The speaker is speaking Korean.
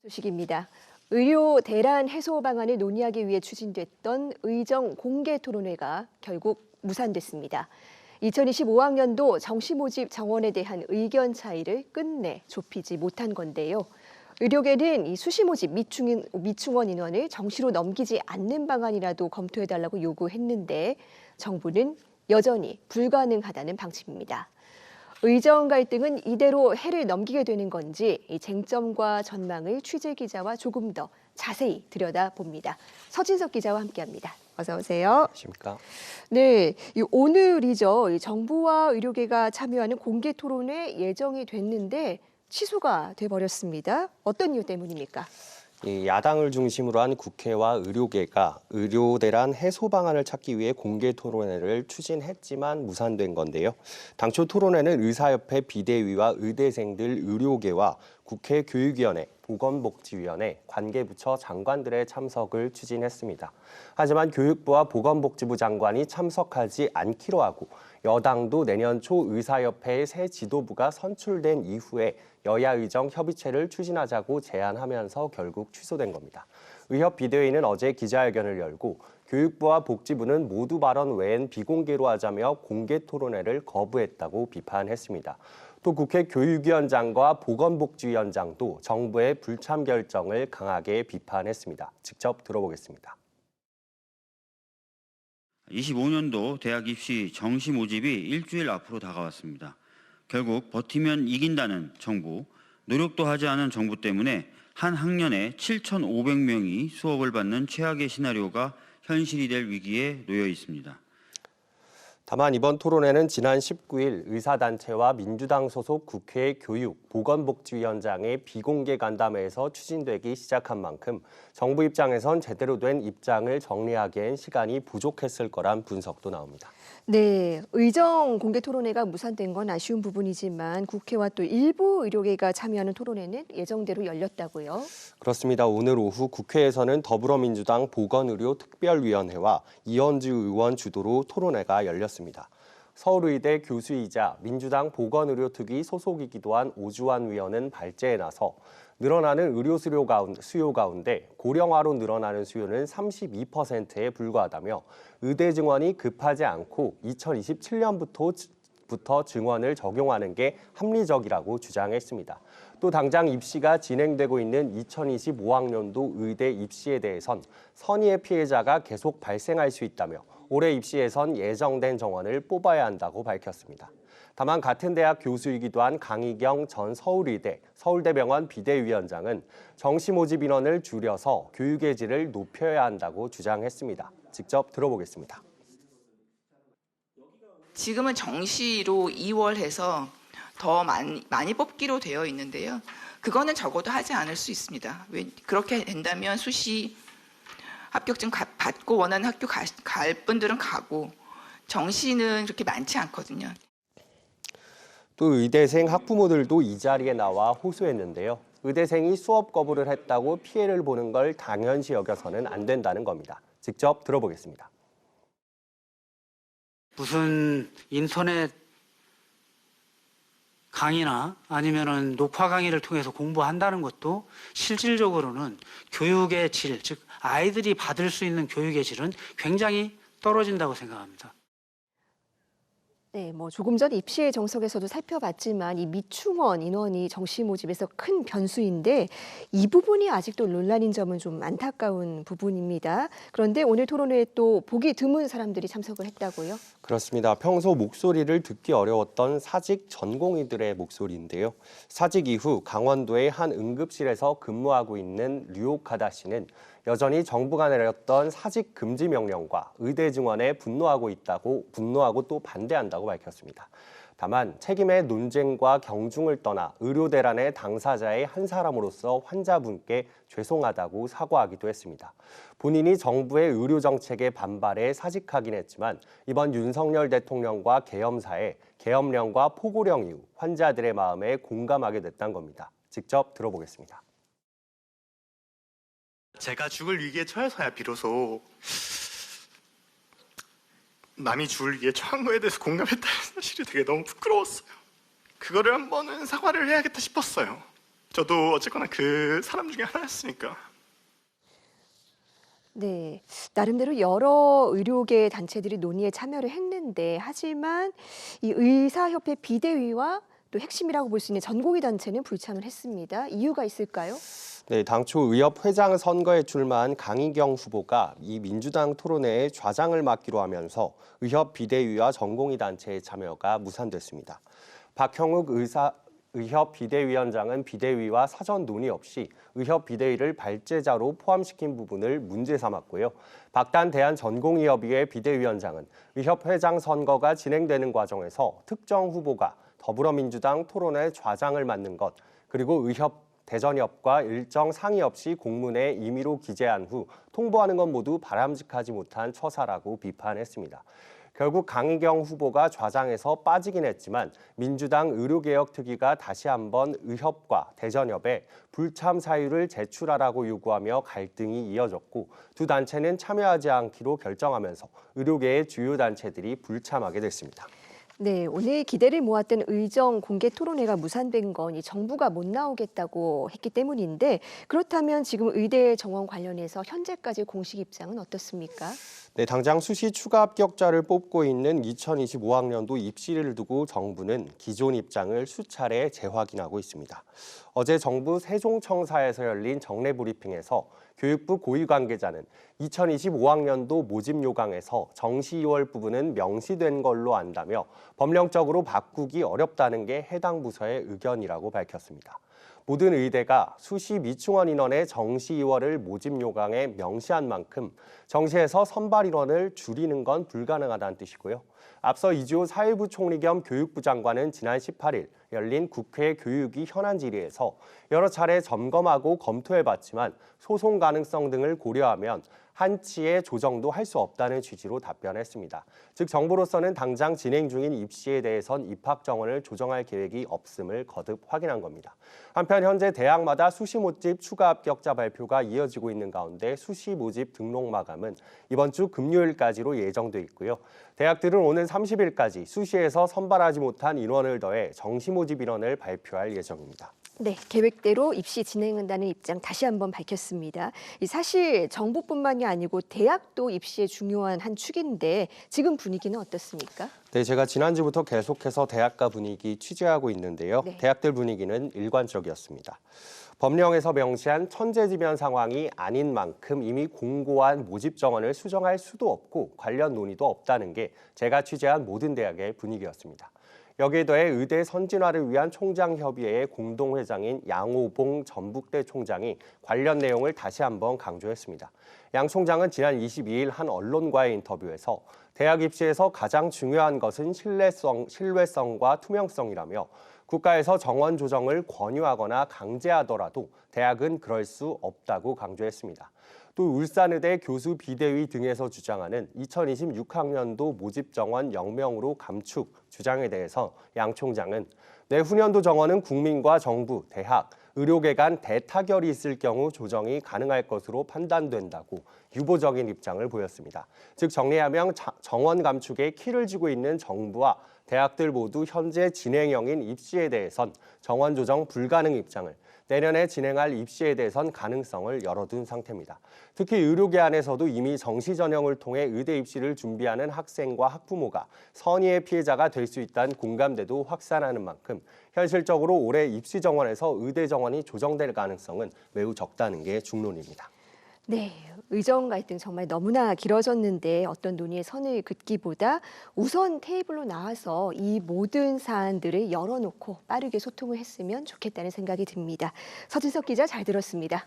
소식입니다. 의료 대란 해소 방안을 논의하기 위해 추진됐던 의정 공개 토론회가 결국 무산됐습니다. 2025학년도 정시 모집 정원에 대한 의견 차이를 끝내 좁히지 못한 건데요. 의료계는 이 수시 모집 미충원 인원을 정시로 넘기지 않는 방안이라도 검토해달라고 요구했는데 정부는 여전히 불가능하다는 방침입니다. 의정 갈등은 이대로 해를 넘기게 되는 건지 이 쟁점과 전망을 취재 기자와 조금 더 자세히 들여다봅니다. 서진석 기자와 함께합니다. 어서 오세요. 안녕하십니까? 네, 오늘이죠. 이 정부와 의료계가 참여하는 공개 토론회 예정이 됐는데 취소가 돼버렸습니다. 어떤 이유 때문입니까? 이 야당을 중심으로 한 국회와 의료계가 의료 대란 해소 방안을 찾기 위해 공개 토론회를 추진했지만 무산된 건데요. 당초 토론회는 의사협회 비대위와 의대생들 의료계와 국회 교육위원회, 보건복지위원회, 관계부처 장관들의 참석을 추진했습니다. 하지만 교육부와 보건복지부 장관이 참석하지 않기로 하고 여당도 내년 초 의사협회의 새 지도부가 선출된 이후에 여야 의정 협의체를 추진하자고 제안하면서 결국 취소된 겁니다. 의협 비대위는 어제 기자회견을 열고 교육부와 복지부는 모두 발언 외엔 비공개로 하자며 공개 토론회를 거부했다고 비판했습니다. 또 국회 교육위원장과 보건복지위원장도 정부의 불참 결정을 강하게 비판했습니다. 직접 들어보겠습니다. 25년도 대학 입시 정시 모집이 일주일 앞으로 다가왔습니다. 결국 버티면 이긴다는 정부, 노력도 하지 않은 정부 때문에 한 학년에 7,500명이 수업을 받는 최악의 시나리오가 현실이 될 위기에 놓여 있습니다. 다만 이번 토론회는 지난 19일 의사단체와 민주당 소속 국회 교육, 보건복지위원장의 비공개 간담회에서 추진되기 시작한 만큼 정부 입장에선 제대로 된 입장을 정리하기엔 시간이 부족했을 거란 분석도 나옵니다. 네, 의정 공개 토론회가 무산된 건 아쉬운 부분이지만 국회와 또 일부 의료계가 참여하는 토론회는 예정대로 열렸다고요? 그렇습니다. 오늘 오후 국회에서는 더불어민주당 보건의료특별위원회와 이현주 의원 주도로 토론회가 열렸습니다. 서울의대 교수이자 민주당 보건의료특위 소속이기도 한 오주환 위원은 발제에 나서 늘어나는 의료 수요 가운데 고령화로 늘어나는 수요는 32%에 불과하다며 의대 증원이 급하지 않고 2027년부터 증원을 적용하는 게 합리적이라고 주장했습니다. 또 당장 입시가 진행되고 있는 2025학년도 의대 입시에 대해선 선의의 피해자가 계속 발생할 수 있다며 올해 입시에선 예정된 정원을 뽑아야 한다고 밝혔습니다. 다만 같은 대학 교수이기도 한 강희경 전 서울의대 서울대병원 비대위원장은 정시 모집 인원을 줄여서 교육의 질을 높여야 한다고 주장했습니다. 직접 들어보겠습니다. 지금은 정시로 2월 해서 더 많이 뽑기로 되어 있는데요. 그거는 적어도 하지 않을 수 있습니다. 그렇게 된다면 수시 합격증 받고 원하는 학교 갈 분들은 가고 정시는 그렇게 많지 않거든요. 또 의대생 학부모들도 이 자리에 나와 호소했는데요. 의대생이 수업 거부를 했다고 피해를 보는 걸 당연시 여겨서는 안 된다는 겁니다. 직접 들어보겠습니다. 무슨 인터넷 강의나 아니면은 녹화 강의를 통해서 공부한다는 것도 실질적으로는 교육의 질, 즉 아이들이 받을 수 있는 교육의 질은 굉장히 떨어진다고 생각합니다. 네, 조금 전 입시의 정석에서도 살펴봤지만 이 미충원 인원이 정시 모집에서 큰 변수인데 이 부분이 아직도 논란인 점은 좀 안타까운 부분입니다. 그런데 오늘 토론회에 또 보기 드문 사람들이 참석을 했다고요? 그렇습니다. 평소 목소리를 듣기 어려웠던 사직 전공의들의 목소리인데요. 사직 이후 강원도의 한 응급실에서 근무하고 있는 류옥하다 씨는 여전히 정부가 내렸던 사직 금지 명령과 의대 증원에 분노하고 또 반대한다고 밝혔습니다. 다만 책임의 논쟁과 경중을 떠나 의료 대란의 당사자의 한 사람으로서 환자분께 죄송하다고 사과하기도 했습니다. 본인이 정부의 의료 정책에 반발해 사직하긴 했지만 이번 윤석열 대통령과 계엄사에 계엄령과 포고령 이후 환자들의 마음에 공감하게 됐다는 겁니다. 직접 들어보겠습니다. 제가 죽을 위기에 처해서야 비로소 남이 죽을 위기에 처한 거에 대해서 공감했다는 사실이 되게 너무 부끄러웠어요. 그거를 한 번은 사과를 해야겠다 싶었어요. 저도 어쨌거나 그 사람 중에 하나였으니까. 네, 나름대로 여러 의료계 단체들이 논의에 참여를 했는데 하지만 이 의사협회 비대위와 또 핵심이라고 볼 수 있는 전공의 단체는 불참을 했습니다. 이유가 있을까요? 네, 당초 의협 회장 선거에 출마한 강희경 후보가 이 민주당 토론회에 좌장을 맡기로 하면서 의협 비대위와 전공의 단체의 참여가 무산됐습니다. 박형욱 의협 비대위원장은 비대위와 사전 논의 없이 의협 비대위를 발제자로 포함시킨 부분을 문제 삼았고요. 박단 대한전공의협의회 비대위원장은 의협 회장 선거가 진행되는 과정에서 특정 후보가 더불어민주당 토론회 좌장을 맡는 것, 그리고 의협 대전협과 일정 상의 없이 공문에 임의로 기재한 후 통보하는 건 모두 바람직하지 못한 처사라고 비판했습니다. 결국 강희경 후보가 좌장에서 빠지긴 했지만 민주당 의료개혁특위가 다시 한번 의협과 대전협에 불참 사유를 제출하라고 요구하며 갈등이 이어졌고 두 단체는 참여하지 않기로 결정하면서 의료계의 주요 단체들이 불참하게 됐습니다. 네, 오늘 기대를 모았던 의정 공개 토론회가 무산된 건 이 정부가 못 나오겠다고 했기 때문인데 그렇다면 지금 의대 정원 관련해서 현재까지 공식 입장은 어떻습니까? 네, 당장 수시 추가 합격자를 뽑고 있는 2025학년도 입시를 두고 정부는 기존 입장을 수차례 재확인하고 있습니다. 어제 정부 세종청사에서 열린 정례 브리핑에서 교육부 고위 관계자는 2025학년도 모집 요강에서 정시 2월 부분은 명시된 걸로 안다며 법령적으로 바꾸기 어렵다는 게 해당 부서의 의견이라고 밝혔습니다. 모든 의대가 수시 미충원 인원의 정시 2월을 모집 요강에 명시한 만큼 정시에서 선발 인원을 줄이는 건 불가능하다는 뜻이고요. 앞서 이주호 사회부 총리 겸 교육부 장관은 지난 18일 열린 국회 교육위 현안 질의에서 여러 차례 점검하고 검토해봤지만 소송 가능성 등을 고려하면 한치의 조정도 할 수 없다는 취지로 답변했습니다. 즉 정부로서는 당장 진행 중인 입시에 대해선 입학 정원을 조정할 계획이 없음을 거듭 확인한 겁니다. 한편 현재 대학마다 수시 모집 추가 합격자 발표가 이어지고 있는 가운데 수시 모집 등록 마감은 이번 주 금요일까지로 예정돼 있고요. 대학들은 오는 30일까지 수시에서 선발하지 못한 인원을 더해 정시 모집 인원을 발표할 예정입니다. 네, 계획대로 입시 진행한다는 입장 다시 한번 밝혔습니다. 사실 정부뿐만이 아니고 대학도 입시에 중요한 한 축인데 지금 분위기는 어떻습니까? 네, 제가 지난주부터 계속해서 대학가 분위기 취재하고 있는데요. 네. 대학들 분위기는 일관적이었습니다. 법령에서 명시한 천재지변 상황이 아닌 만큼 이미 공고한 모집 정원을 수정할 수도 없고 관련 논의도 없다는 게 제가 취재한 모든 대학의 분위기였습니다. 여기에 더해 의대 선진화를 위한 총장협의회의 공동회장인 양호봉 전북대 총장이 관련 내용을 다시 한번 강조했습니다. 양 총장은 지난 22일 한 언론과의 인터뷰에서 대학 입시에서 가장 중요한 것은 신뢰성과 투명성이라며 국가에서 정원 조정을 권유하거나 강제하더라도 대학은 그럴 수 없다고 강조했습니다. 또 울산의대 교수 비대위 등에서 주장하는 2026학년도 모집 정원 0명으로 감축 주장에 대해서 양 총장은 내후년도 정원은 국민과 정부, 대학, 의료계 간 대타결이 있을 경우 조정이 가능할 것으로 판단된다고 유보적인 입장을 보였습니다. 즉 정리하면 정원 감축에 키를 쥐고 있는 정부와 대학들 모두 현재 진행형인 입시에 대해선 정원 조정 불가능 입장을, 내년에 진행할 입시에 대해선 가능성을 열어둔 상태입니다. 특히 의료계 안에서도 이미 정시 전형을 통해 의대 입시를 준비하는 학생과 학부모가 선의의 피해자가 될 수 있다는 공감대도 확산하는 만큼 현실적으로 올해 입시 정원에서 의대 정원이 조정될 가능성은 매우 적다는 게 중론입니다. 네, 의정 갈등 정말 너무나 길어졌는데 어떤 논의의 선을 긋기보다 우선 테이블로 나와서 이 모든 사안들을 열어놓고 빠르게 소통을 했으면 좋겠다는 생각이 듭니다. 서진석 기자 잘 들었습니다.